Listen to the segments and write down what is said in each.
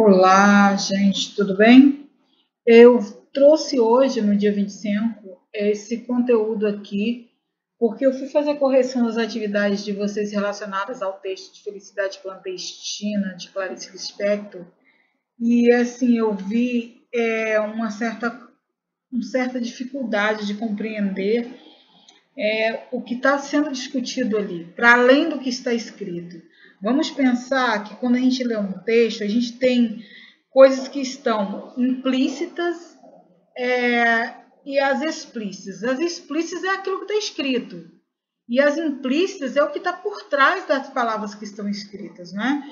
Olá, gente, tudo bem? Eu trouxe hoje, no dia 25, esse conteúdo aqui, porque eu fui fazer a correção das atividades de vocês relacionadas ao texto de Felicidade Clandestina, de Clarice Lispector, e assim, eu vi uma certa dificuldade de compreender o que está sendo discutido ali, para além do que está escrito. Vamos pensar que quando a gente lê um texto, a gente tem coisas que estão implícitas e as explícitas. As explícitas é aquilo que está escrito. E as implícitas é o que está por trás das palavras que estão escritas, né?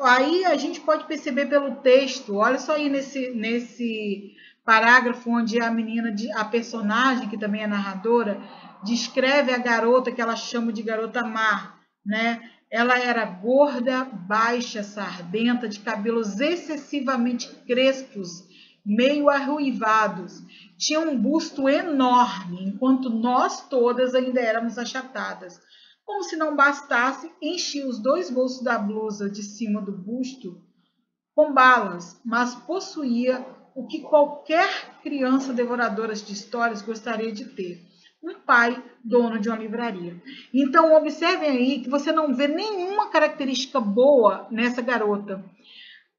Aí a gente pode perceber pelo texto, olha só aí nesse parágrafo onde a menina, a personagem, que também é narradora, descreve a garota que ela chama de garota má, né? Ela era gorda, baixa, sardenta, de cabelos excessivamente crespos, meio arruivados. Tinha um busto enorme, enquanto nós todas ainda éramos achatadas. Como se não bastasse, enchia os dois bolsos da blusa de cima do busto com balas, mas possuía o que qualquer criança devoradora de histórias gostaria de ter: um pai dono de uma livraria. Então, observem aí que você não vê nenhuma característica boa nessa garota.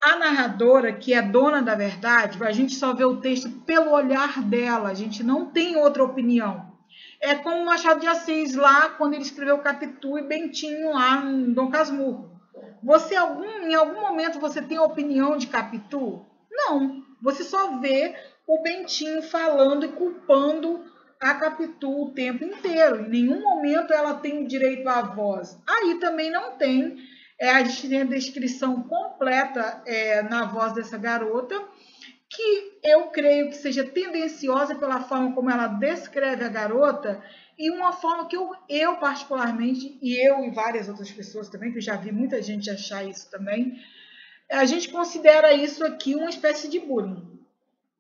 A narradora, que é dona da verdade, a gente só vê o texto pelo olhar dela, a gente não tem outra opinião. É como Machado de Assis lá, quando ele escreveu Capitu e Bentinho lá em Dom Casmurro. Em algum momento você tem opinião de Capitu? Não. Você só vê o Bentinho falando e culpando a Capitu o tempo inteiro. Em nenhum momento ela tem direito à voz. Aí também não tem. A gente tem a descrição completa na voz dessa garota, que eu creio que seja tendenciosa pela forma como ela descreve a garota, e uma forma que eu particularmente, e eu e várias outras pessoas também, que eu já vi muita gente achar isso também, a gente considera isso aqui uma espécie de bullying.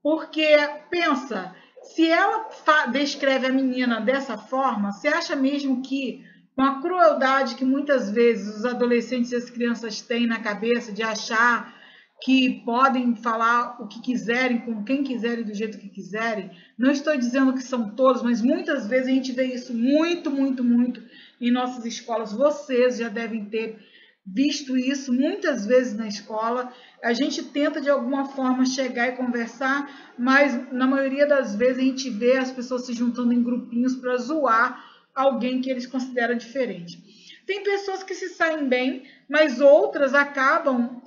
Porque, pensa, se ela descreve a menina dessa forma, você acha mesmo que, com a crueldade que muitas vezes os adolescentes e as crianças têm na cabeça de achar que podem falar o que quiserem, com quem quiserem, do jeito que quiserem, não estou dizendo que são todos, mas muitas vezes a gente vê isso muito, muito, muito em nossas escolas. Vocês já devem ter visto isso muitas vezes na escola. A gente tenta de alguma forma chegar e conversar, mas na maioria das vezes a gente vê as pessoas se juntando em grupinhos para zoar alguém que eles consideram diferente. Tem pessoas que se saem bem, mas outras acabam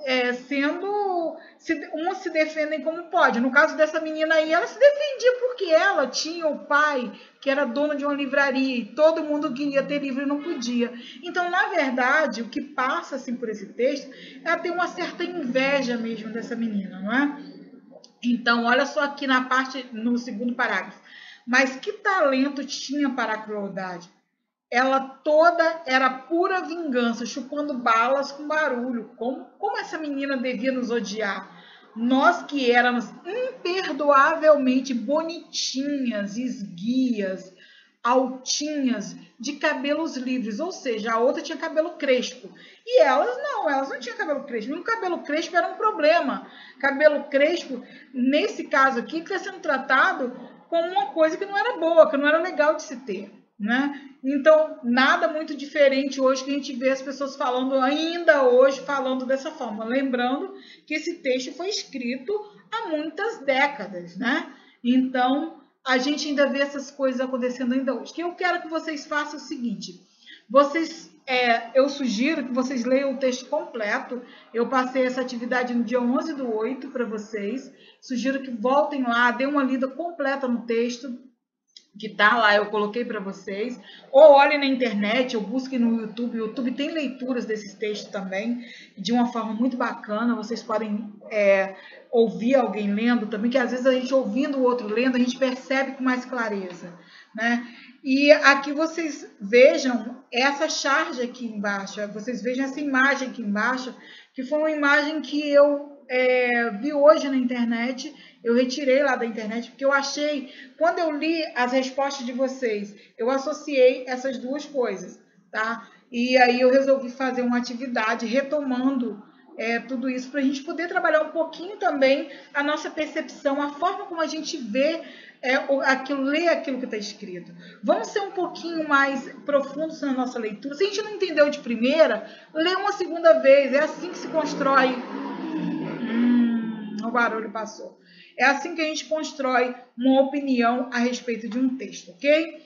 umas se defendem como pode. No caso dessa menina aí, ela se defendia porque ela tinha o pai que era dono de uma livraria e todo mundo queria ter livro e não podia. Então, na verdade, o que passa assim por esse texto é ter uma certa inveja mesmo dessa menina, não é? Então, olha só aqui no segundo parágrafo. Mas que talento tinha para a crueldade? Ela toda era pura vingança, chupando balas com barulho. Como essa menina devia nos odiar? Nós que éramos imperdoavelmente bonitinhas, esguias, altinhas, de cabelos livres. Ou seja, a outra tinha cabelo crespo. E elas não tinham cabelo crespo. E um cabelo crespo era um problema. Cabelo crespo, nesse caso aqui, está sendo tratado como uma coisa que não era boa, que não era legal de se ter, né? Então, nada muito diferente hoje que a gente vê as pessoas falando, ainda hoje, falando dessa forma. Lembrando que esse texto foi escrito há muitas décadas, né? Então, a gente ainda vê essas coisas acontecendo ainda hoje. O que eu quero que vocês façam é o seguinte: eu sugiro que vocês leiam o texto completo. Eu passei essa atividade no dia 11/8 para vocês. Sugiro que voltem lá, dêem uma lida completa no texto, que tá lá, eu coloquei para vocês, ou olhem na internet, ou busquem no YouTube. O YouTube tem leituras desses textos também, de uma forma muito bacana. Vocês podem ouvir alguém lendo também, que às vezes a gente ouvindo o outro lendo, a gente percebe com mais clareza, né? E aqui vocês vejam essa charge aqui embaixo, vocês vejam essa imagem aqui embaixo, que foi uma imagem que eu vi hoje na internet. Eu retirei lá da internet, porque eu achei, quando eu li as respostas de vocês, eu associei essas duas coisas, tá? E aí eu resolvi fazer uma atividade retomando tudo isso, para a gente poder trabalhar um pouquinho também a nossa percepção, a forma como a gente vê lê aquilo que está escrito. Vamos ser um pouquinho mais profundos na nossa leitura. Se a gente não entendeu de primeira, lê uma segunda vez. É assim que se constrói. O barulho passou. É assim que a gente constrói uma opinião a respeito de um texto, ok?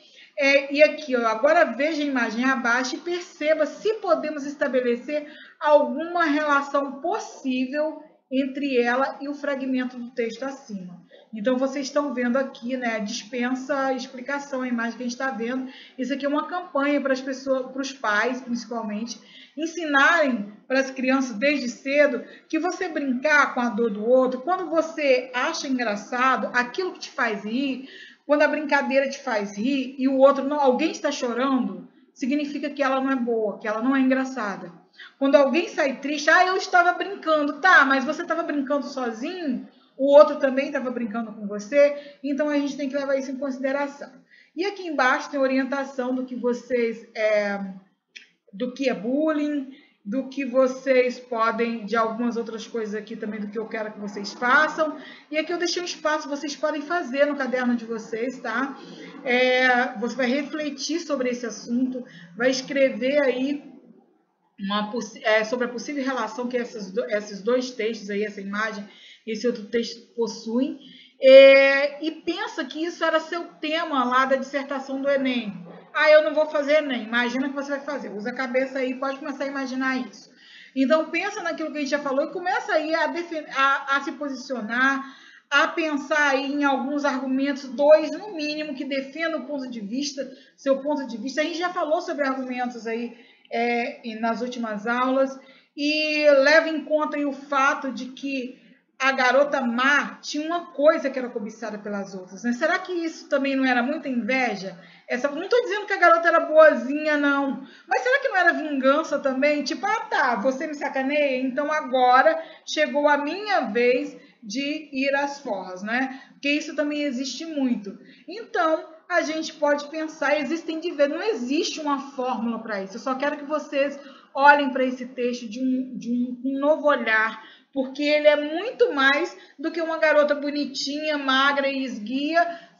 E aqui, ó, agora veja a imagem abaixo e perceba se podemos estabelecer alguma relação possível entre ela e o fragmento do texto acima. Então, vocês estão vendo aqui, né, dispensa explicação, a imagem que a gente está vendo. Isso aqui é uma campanha para as pessoas, para os pais, principalmente, ensinarem para as crianças desde cedo que você brincar com a dor do outro, quando você acha engraçado, aquilo que te faz rir, quando a brincadeira te faz rir e o outro, não, alguém está chorando, significa que ela não é boa, que ela não é engraçada. Quando alguém sai triste, eu estava brincando, tá, mas você estava brincando sozinho? O outro também estava brincando com você? Então a gente tem que levar isso em consideração. E aqui embaixo tem orientação do que vocês, do que é bullying, do que vocês podem, de algumas outras coisas aqui também, do que eu quero que vocês façam. E aqui eu deixei um espaço, vocês podem fazer no caderno de vocês, tá? Você vai refletir sobre esse assunto, vai escrever aí sobre a possível relação que esses dois textos aí, essa imagem e esse outro texto possuem. E pensa que isso era seu tema lá da dissertação do Enem. Eu não vou fazer Enem. Imagina que você vai fazer. Usa a cabeça aí, pode começar a imaginar isso. Então, pensa naquilo que a gente já falou e começa aí a se posicionar, a pensar aí em alguns argumentos, 2 no mínimo, que defendam o ponto de vista, seu ponto de vista. A gente já falou sobre argumentos aí nas últimas aulas e leva em conta aí o fato de que a garota má tinha uma coisa que era cobiçada pelas outras, né? Será que isso também não era muita inveja? Não estou dizendo que a garota era boazinha, não. Mas será que não era vingança também? Tipo, tá, você me sacaneia, então agora chegou a minha vez de ir às forras, né? Porque isso também existe muito. Então, a gente pode pensar, não existe uma fórmula para isso. Eu só quero que vocês olhem para esse texto de um novo olhar, porque ele é muito mais do que uma garota bonitinha, magra e esguia,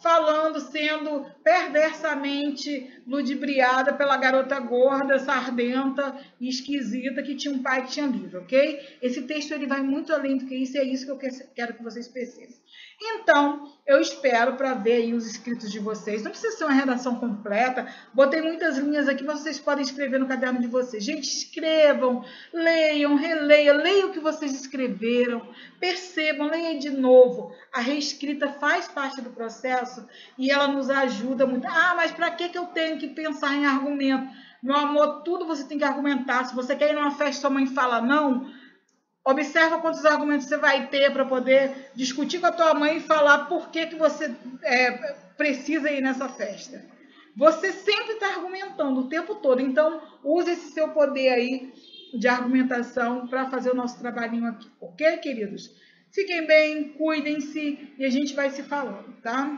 sendo perversamente ludibriada pela garota gorda, sardenta e esquisita que tinha um pai que tinha livro, ok? Esse texto ele vai muito além do que isso, e é isso que eu quero que vocês percebam. Então, eu espero para ver aí os escritos de vocês. Não precisa ser uma redação completa. Botei muitas linhas aqui, mas vocês podem escrever no caderno de vocês. Gente, escrevam, leiam, releiam, leiam o que vocês escreveram, percebam, leiam de novo. A reescrita faz parte do processo e ela nos ajuda muito. Mas para que eu tenho que pensar em argumento? Meu amor, tudo você tem que argumentar. Se você quer ir numa festa e sua mãe fala não, observa quantos argumentos você vai ter para poder discutir com a tua mãe e falar por que você precisa ir nessa festa. Você sempre está argumentando o tempo todo. Então, use esse seu poder aí de argumentação para fazer o nosso trabalhinho aqui. Ok, queridos? Fiquem bem, cuidem-se e a gente vai se falando, tá?